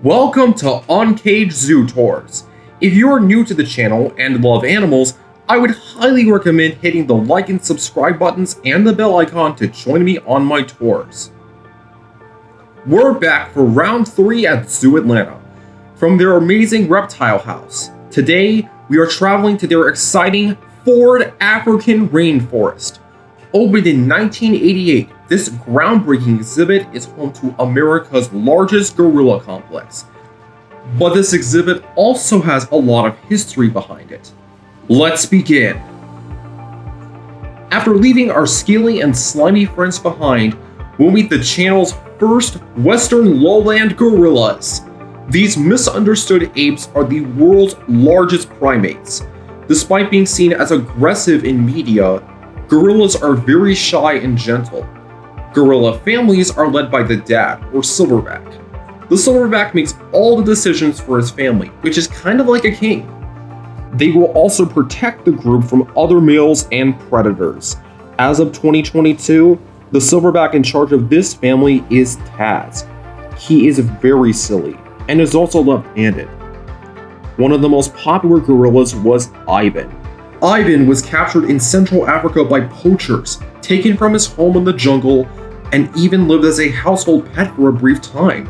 Welcome to Uncaged Zoo Tours. If you are new to the channel and love animals, I would highly recommend hitting the like and subscribe buttons and the bell icon to join me on my tours. We're back for round 3 at Zooatlanta, from their amazing reptile house. Today, we are traveling to their exciting FORD African Rainforest. Opened in 1988, this groundbreaking exhibit is home to America's largest gorilla complex. But this exhibit also has a lot of history behind it. Let's begin. After leaving our scaly and slimy friends behind, we'll meet the channel's first Western lowland gorillas. These misunderstood apes are the world's largest primates. Despite being seen as aggressive in media, gorillas are very shy and gentle. Gorilla families are led by the dad, or silverback. The silverback makes all the decisions for his family, which is kind of like a king. They will also protect the group from other males and predators. As of 2022, the silverback in charge of this family is Taz. He is very silly, and is also left-handed. One of the most popular gorillas was Ivan. Ivan was captured in Central Africa by poachers, taken from his home in the jungle, and even lived as a household pet for a brief time.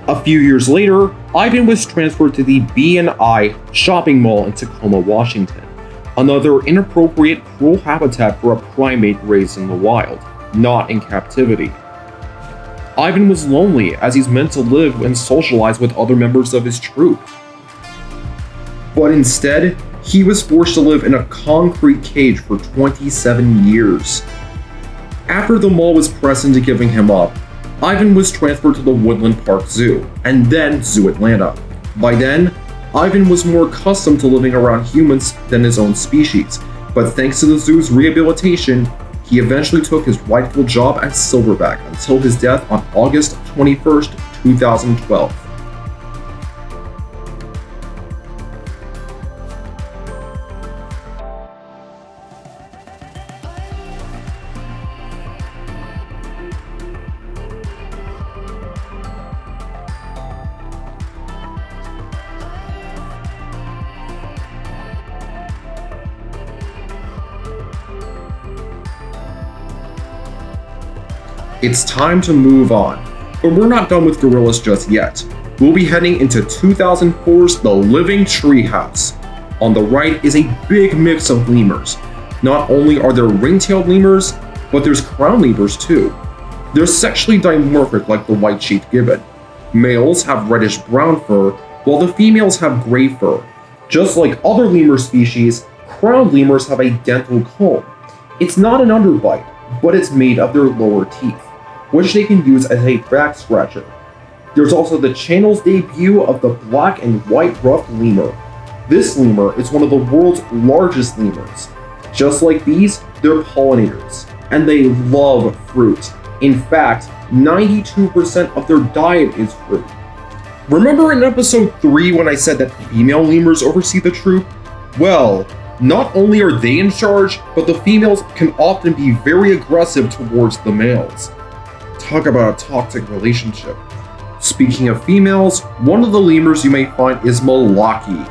A few years later, Ivan was transferred to the B&I shopping mall in Tacoma, Washington, another inappropriate, cruel habitat for a primate raised in the wild, not in captivity. Ivan was lonely as he's meant to live and socialize with other members of his troop. But instead, he was forced to live in a concrete cage for 27 years. After the mall was pressed into giving him up, Ivan was transferred to the Woodland Park Zoo, and then Zooatlanta. By then, Ivan was more accustomed to living around humans than his own species, but thanks to the zoo's rehabilitation, he eventually took his rightful job as silverback until his death on August 21st, 2012. It's time to move on, but we're not done with gorillas just yet. We'll be heading into 2004's The Living Treehouse. On the right is a big mix of lemurs. Not only are there ring-tailed lemurs, but there's crown lemurs too. They're sexually dimorphic like the white-cheeked gibbon. Males have reddish-brown fur, while the females have gray fur. Just like other lemur species, crowned lemurs have a dental comb. It's not an underbite, but it's made of their lower teeth, which they can use as a back scratcher. There's also the channel's debut of the black and white ruffed lemur. This lemur is one of the world's largest lemurs. Just like these, they're pollinators, and they love fruit. In fact, 92% of their diet is fruit. Remember in episode 3 when I said that female lemurs oversee the troop? Well, not only are they in charge, but the females can often be very aggressive towards the males. Talk about a toxic relationship. Speaking of females, one of the lemurs you may find is Malaki.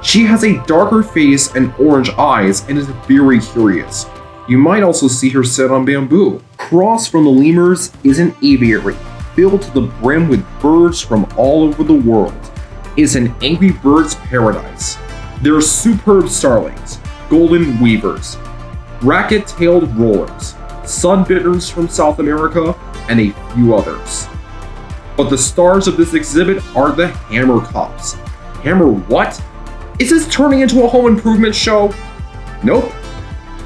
She has a darker face and orange eyes and is very curious. You might also see her sit on bamboo. Across from the lemurs is an aviary, filled to the brim with birds from all over the world. It's an angry bird's paradise. There are superb starlings, golden weavers, racket-tailed rollers, sunbitters from South America, and a few others. But the stars of this exhibit are the hammerkops. Hammer what? Is this turning into a home improvement show? Nope.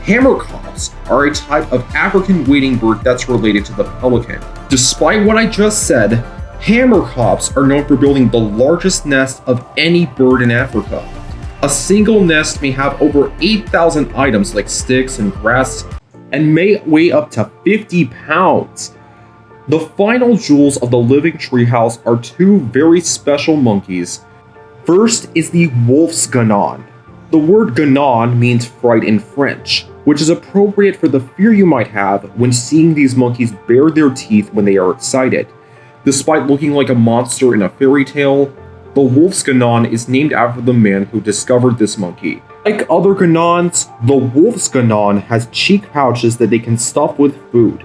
Hammerkops are a type of African wading bird that's related to the pelican. Despite what I just said, hammerkops are known for building the largest nest of any bird in Africa. A single nest may have over 8,000 items like sticks and grass, and may weigh up to 50 pounds. The final jewels of the Living Treehouse are two very special monkeys. First is the wolf's Guenon. The word Guenon means fright in French, which is appropriate for the fear you might have when seeing these monkeys bare their teeth when they are excited. Despite looking like a monster in a fairy tale, the wolf's Guenon is named after the man who discovered this monkey. Like other Guenons, the wolf's Guenon has cheek pouches that they can stuff with food.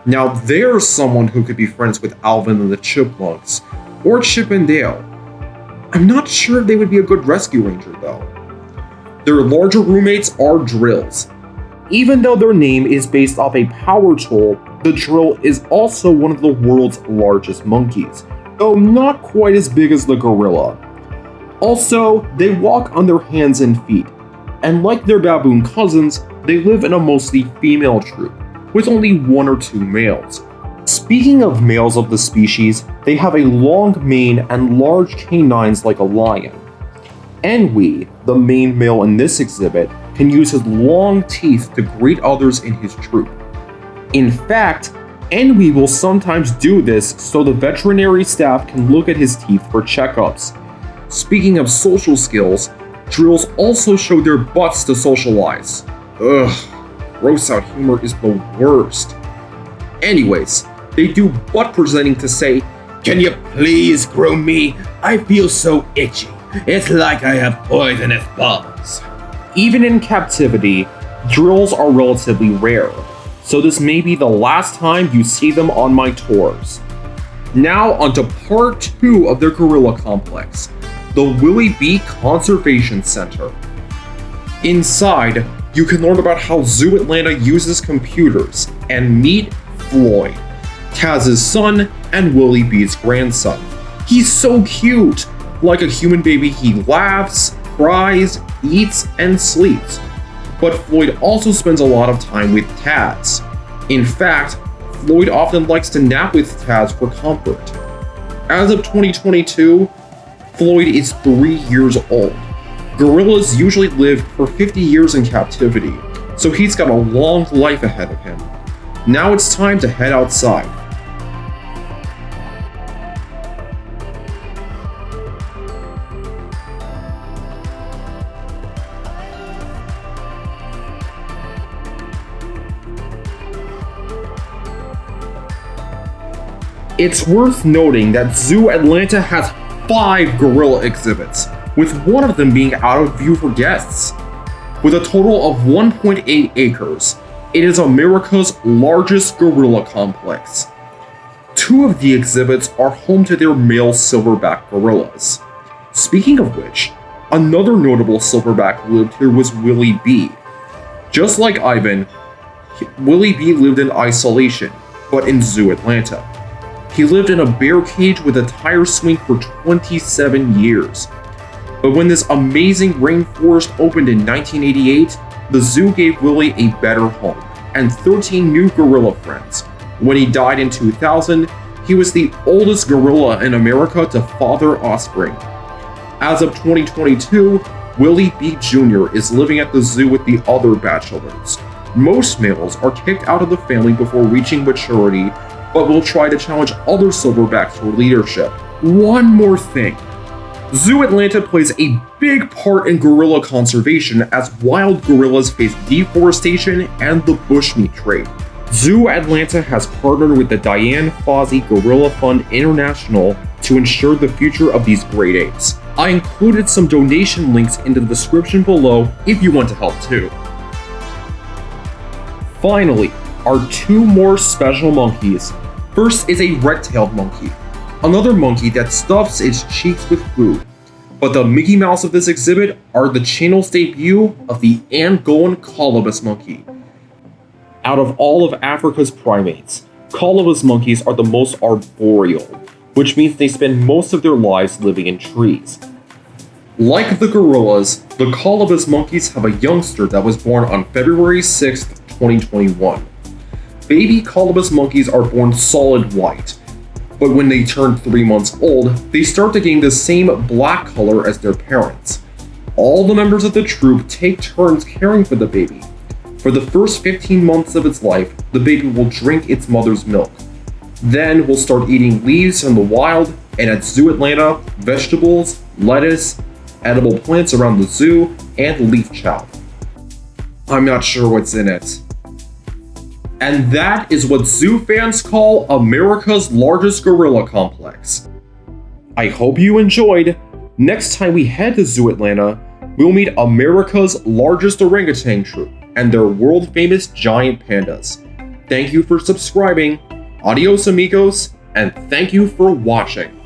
Now there's someone who could be friends with Alvin and the Chipmunks, or Chip and Dale. I'm not sure if they would be a good rescue ranger though. Their larger roommates are drills. Even though their name is based off a power tool, the drill is also one of the world's largest monkeys, though not quite as big as the gorilla. Also, they walk on their hands and feet, and like their baboon cousins, they live in a mostly female troop, with only 1 or 2 males. Speaking of males of the species, they have a long mane and large canines like a lion. Enwi, the main male in this exhibit, can use his long teeth to greet others in his troop. In fact, Enwi will sometimes do this so the veterinary staff can look at his teeth for checkups. Speaking of social skills, drills also show their butts to socialize. Ugh, gross out humor is the worst. Anyways, they do butt presenting to say, "Can you please groom me? I feel so itchy. It's like I have poisonous balls." Even in captivity, drills are relatively rare, so this may be the last time you see them on my tours. Now onto part 2 of their gorilla complex, the Wille B Conservation Center. Inside, you can learn about how Zooatlanta uses computers and meet Floydd, Taz's son and Wille B's grandson. He's so cute! Like a human baby, he laughs, cries, eats, and sleeps. But Floydd also spends a lot of time with Taz. In fact, Floydd often likes to nap with Taz for comfort. As of 2022, Floydd is 3 years old. Gorillas usually live for 50 years in captivity, so he's got a long life ahead of him. Now it's time to head outside. It's worth noting that Zooatlanta has 5 gorilla exhibits, with one of them being out of view for guests. With a total of 1.8 acres, it is America's largest gorilla complex. 2 of the exhibits are home to their male silverback gorillas. Speaking of which, another notable silverback who lived here was Wille B. Just like Ivan, Wille B lived in isolation, but in Zooatlanta. He lived in a bear cage with a tire swing for 27 years. But when this amazing rainforest opened in 1988, the zoo gave Wille a better home and 13 new gorilla friends. When he died in 2000, he was the oldest gorilla in America to father offspring. As of 2022, Wille B Jr. is living at the zoo with the other bachelors. Most males are kicked out of the family before reaching maturity, but will try to challenge other silverbacks for leadership. One more thing. Zooatlanta plays a big part in gorilla conservation as wild gorillas face deforestation and the bushmeat trade. Zooatlanta has partnered with the Diane Fossey Gorilla Fund International to ensure the future of these great apes. I included some donation links in the description below if you want to help too. Finally, are 2 more special monkeys. First is a red-tailed monkey, another monkey that stuffs its cheeks with food. But the Mickey Mouse of this exhibit are the channel's debut of the Angolan Colobus monkey. Out of all of Africa's primates, Colobus monkeys are the most arboreal, which means they spend most of their lives living in trees. Like the gorillas, the Colobus monkeys have a youngster that was born on February 6th, 2021. Baby Colobus monkeys are born solid white, but when they turn 3 months old, they start to gain the same black color as their parents. All the members of the troop take turns caring for the baby. For the first 15 months of its life, the baby will drink its mother's milk. Then will start eating leaves from the wild, and at Zooatlanta, vegetables, lettuce, edible plants around the zoo, and leaf chow. I'm not sure what's in it. And that is what zoo fans call America's largest gorilla complex. I hope you enjoyed. Next time we head to Zooatlanta, we'll meet America's largest orangutan troop and their world-famous giant pandas. Thank you for subscribing, adios amigos, and thank you for watching.